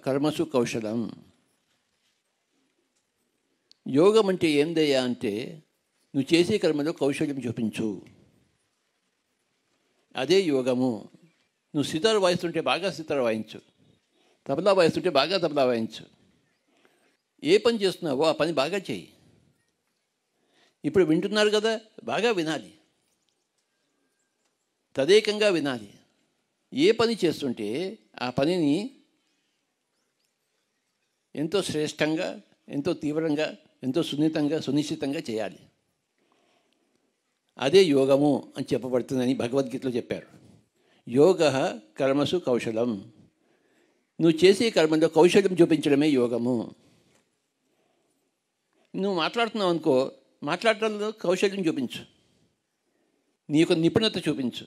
కర్మసు కౌశలం. యోగం అంటే ఏందయ్యా అంటే నువ్వు చేసే కర్మలో కౌశల్యం చూపించు, అదే యోగము. నువ్వు సితారు వాయిస్తుంటే బాగా సితారు వాయించు, తబలా వాయిస్తుంటే బాగా తబలా వాయించు. ఏ పని చేస్తున్నావో ఆ పని బాగా చేయి. ఇప్పుడు వింటున్నారు కదా, బాగా వినాలి, తదేకంగా వినాలి. ఏ పని చేస్తుంటే ఆ పనిని ఎంతో శ్రేష్టంగా, ఎంతో తీవ్రంగా, ఎంతో సున్నితంగా, సునిశ్చితంగా చేయాలి. అదే యోగము అని చెప్పబడుతుందని భగవద్గీతలో చెప్పారు. యోగ కర్మసు కౌశలం. నువ్వు చేసే కర్మలో కౌశల్యం చూపించడమే యోగము. నువ్వు మాట్లాడుతున్నావు అనుకో, మాట్లాడటంలో కౌశల్యం చూపించు, నీ యొక్క నిపుణత చూపించు.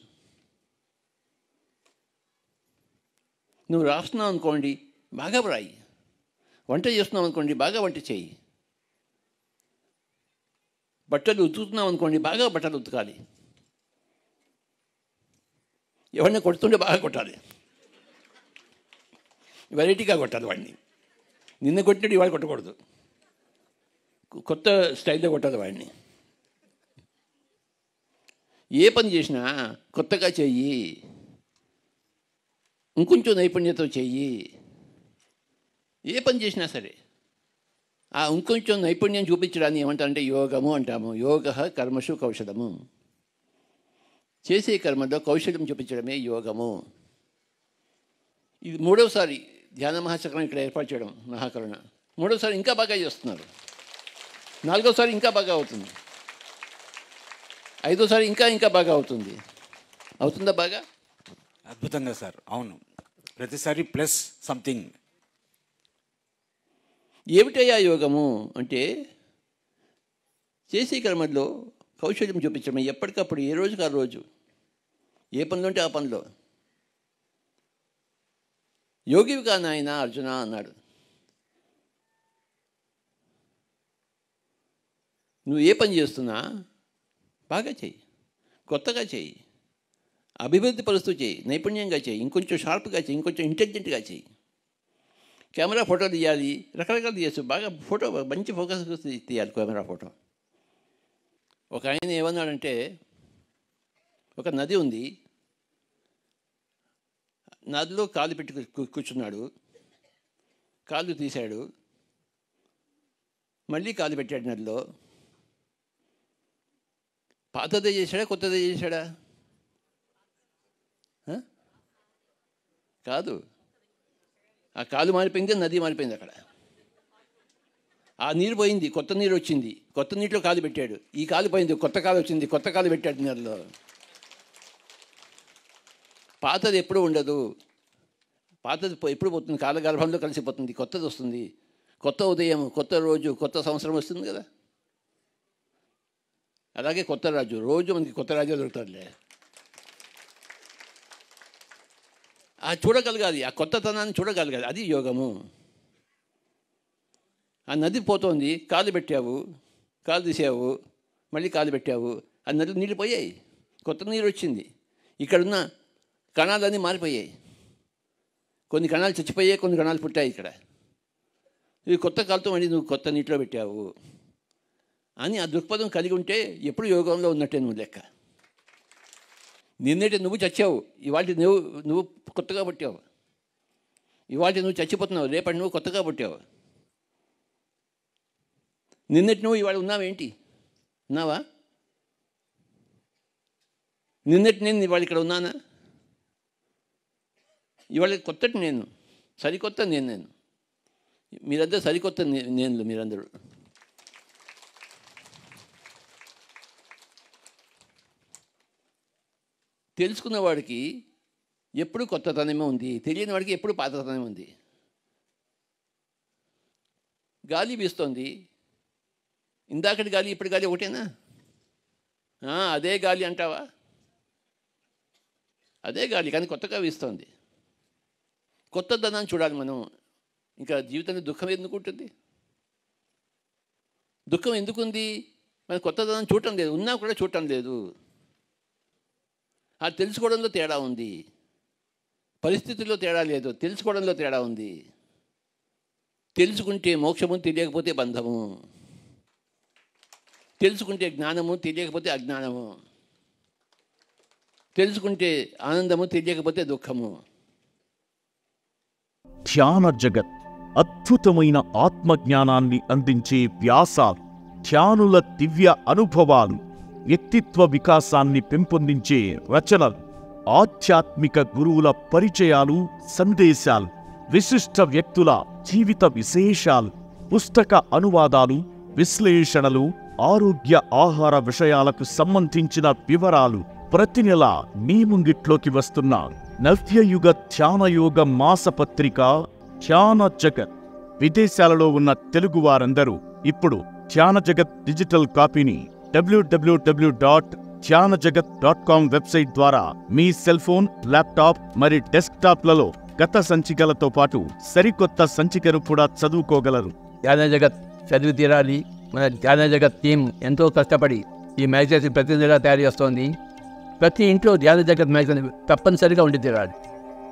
నువ్వు రాస్తున్నావు అనుకోండి, బాగా రాయి. వంట చేస్తున్నావు అనుకోండి, బాగా వంట చేయి. బట్టలు ఉతుకుతున్నావు అనుకోండి, బాగా బట్టలు ఉతకాలి. ఎవరిని కొడుతుంటే బాగా కొట్టాలి, వెరైటీగా కొట్టాలి వాడిని. నిన్న కొట్టినట్టు ఇవాళ కొట్టకూడదు, కొత్త స్టైల్లో కొట్టాలి వాడిని. ఏ పని చేసినా కొత్తగా చెయ్యి, ఇంకొంచెం నైపుణ్యతో చెయ్యి. ఏ పని చేసినా సరే ఆ ఇంకొంచెం నైపుణ్యం చూపించడాన్ని ఏమంటారంటే యోగము అంటాము. యోగ కర్మసు కౌశలము. చేసే కర్మలో కౌశల్యం చూపించడమే యోగము. ఇది మూడవసారి ధ్యాన మహాచక్రం ఇక్కడ ఏర్పాటు చేయడం మహాకరుణ. మూడవసారి ఇంకా బాగా చేస్తున్నారు, నాలుగోసారి ఇంకా బాగా అవుతుంది, ఐదోసారి ఇంకా ఇంకా బాగా అవుతుంది. అవుతుందా బాగా? అద్భుతంగా సార్. అవును, ప్రతిసారి ప్లస్ సంథింగ్. ఏమిటయ్యా యోగము అంటే చేసే కర్మల్లో కౌశల్యం చూపించడం. ఎప్పటికప్పుడు, ఏ రోజుకి ఆ రోజు, ఏ పనిలో ఉంటే ఆ పనిలో. యోగివి కా నాయన అర్జున అన్నాడు. నువ్వు ఏ పని చేస్తున్నా బాగా చెయ్యి, కొత్తగా చెయ్యి, అభివృద్ధి పరుస్తూ చేయి, నైపుణ్యంగా చేయి, ఇంకొంచెం షార్ప్గా చేయి, ఇంకొంచెం ఇంటెలిజెంట్గా చేయి. కెమెరా ఫోటో తీయాలి, రకరకాలు తీయచ్చు. బాగా ఫోటో మంచి ఫోకస్ తీయాలి కెమెరా ఫోటో. ఒక ఆయన ఏమన్నాడంటే, ఒక నది ఉంది, నదిలో కాలు పెట్టి కూర్చున్నాడు, కాళ్ళు తీశాడు, మళ్ళీ కాలు పెట్టాడు నదిలో. పాతదే చేశాడా కొత్తదే చేశాడా? కాదు, ఆ కాలు మారిపోయింది, నది మారిపోయింది. అక్కడ ఆ నీరు పోయింది, కొత్త నీరు వచ్చింది, కొత్త నీటిలో కాలు పెట్టాడు. ఈ కాలు పోయింది, కొత్త కాలు వచ్చింది, కొత్త కాలు పెట్టాడు నీళ్ళలో. పాతది ఎప్పుడు ఉండదు, పాతది ఎప్పుడు పోతుంది, కాలగర్భంలో కలిసిపోతుంది, కొత్తది వస్తుంది. కొత్త ఉదయం, కొత్త రోజు, కొత్త సంవత్సరం వస్తుంది కదా. అలాగే కొత్త రాజు, రోజు మనకి కొత్త రాజు దొరుకుతాడులే. ఆ చూడగలగాలి, ఆ కొత్తతనాన్ని చూడగలగాలి, అది యోగము. ఆ నది పోతోంది, కాలు పెట్టావు, కాలు తీసావు, మళ్ళీ కాలు పెట్టావు, ఆ నది నీళ్ళు పోయాయి, కొత్త నీరు వచ్చింది. ఇక్కడున్న కణాలన్నీ మారిపోయాయి, కొన్ని కణాలు చచ్చిపోయాయి, కొన్ని కణాలు పుట్టాయి ఇక్కడ. ఈ కొత్త కాలుతో మళ్ళీ నువ్వు కొత్త నీటిలో పెట్టావు అని ఆ దృక్పథం కలిగి ఉంటే ఎప్పుడు యోగంలో ఉన్నట్టే నువ్వు లెక్క. నిన్నటి నువ్వు చచ్చావు, ఇవాళ నువ్వు కొత్తగా పుట్టావు. ఇవాళ నువ్వు చచ్చిపోతున్నావు, రేపటి నువ్వు కొత్తగా పుట్టావు. నిన్నటి నువ్వు ఇవాళ ఉన్నావేంటి? ఉన్నావా? నిన్నటి నేను ఇవాళ ఇక్కడ ఉన్నానా? ఇవాళ కొత్తటి నేను, సరికొత్త నేను. మీరందరూ సరికొత్త నేను. మీరందరూ తెలుసుకున్న వాడికి ఎప్పుడు కొత్తతనమే ఉంది, తెలియని వాడికి ఎప్పుడు పాతతనమే ఉంది. గాలి వీస్తోంది, ఇందాకటి గాలి ఇప్పటి గాలి ఒకటేనా? అదే గాలి అంటావా? అదే గాలి, కానీ కొత్తగా వీస్తోంది. కొత్తదనాన్ని చూడాలి మనం. ఇంకా జీవితంలో దుఃఖం ఎందుకు ఉంటుంది? దుఃఖం ఎందుకుంది? మనం కొత్తదనాన్ని చూడటం లేదు, ఉన్నా కూడా చూడటం లేదు. అది తెలుసుకోవడంలో తేడా ఉంది, పరిస్థితుల్లో తేడా లేదు, తెలుసుకోవడంలో తేడా ఉంది. తెలుసుకుంటే మోక్షము, తెలియకపోతే బంధము. తెలుసుకుంటే జ్ఞానము, తెలియకపోతే అజ్ఞానము. తెలుసుకుంటే ఆనందము, తెలియకపోతే దుఃఖము. ధ్యాన జగత్ అద్భుతమైన ఆత్మజ్ఞానాన్ని అందించే వ్యాసాలు, ధ్యానుల దివ్య అనుభవాలు, వ్యక్తిత్వ వికాసాన్ని పెంపొందించే రచనలు, ఆధ్యాత్మిక గురువుల పరిచయాలు, సందేశాలు, విశిష్ట వ్యక్తుల జీవిత విశేషాలు, పుస్తక అనువాదాలు, విశ్లేషణలు, ఆరోగ్య ఆహార విషయాలకు సంబంధించిన వివరాలు ప్రతి నెల మీ ముంగిట్లోకి వస్తున్న నవ్యయుగ ధ్యానయోగ మాసపత్రిక ధ్యాన జగత్. విదేశాలలో ఉన్న తెలుగువారందరూ ఇప్పుడు ధ్యాన జగత్ డిజిటల్ కాపీని www.dhyanajagath.com వెబ్సైట్ ద్వారా మీ సెల్ ఫోన్, ల్యాప్టాప్ మరి డెస్క్టాప్లలో గత సంచికలతో పాటు సరికొత్త సంచికను కూడా చదువుకోగలరు. ధ్యాన జగత్ చదివి తీరాలి. మన ధ్యాన జగత్ టీం ఎంతో కష్టపడి ఈ మ్యాగజైన్ ప్రతి నెల తయారు చేస్తోంది. ప్రతి ఇంట్లో ధ్యాన జగత్ మ్యాగజైన్ తప్పనిసరిగా ఉండి తీరాలి.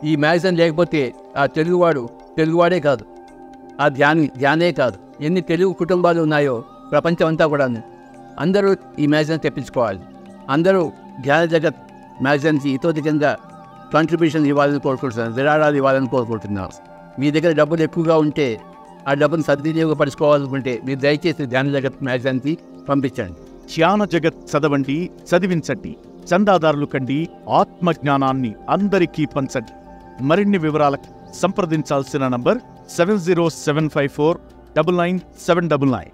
ఈ మ్యాగజైన్ లేకపోతే ఆ తెలుగువాడే కాదు, ఆ ధ్యానే కాదు, ఎన్ని తెలుగు కుటుంబాలు ఉన్నాయో ప్రపంచం అంతా కూడా అందరూ ఈ మ్యాగజైన్ తెప్పించుకోవాలి. అందరూ ధ్యాన జగత్ మ్యాగజైన్కి ఇతోధికంగా కాంట్రిబ్యూషన్ ఇవ్వాలని కోరుకుంటున్నారు, విరాళాలు ఇవ్వాలని కోరుకుంటున్నారు. మీ దగ్గర డబ్బులు ఎక్కువగా ఉంటే ఆ డబ్బును సద్వినియోగపరుచుకోవాలనుకుంటే మీరు దయచేసి ధ్యాన జగత్ మ్యాగజైన్కి పంపించండి. ధ్యాన జగత్ చదవండి, చదివించండి, చందాదారులు కండి, ఆత్మజ్ఞానాన్ని అందరికీ పంచండి. మరిన్ని వివరాలకు సంప్రదించాల్సిన నంబర్ 70754999799.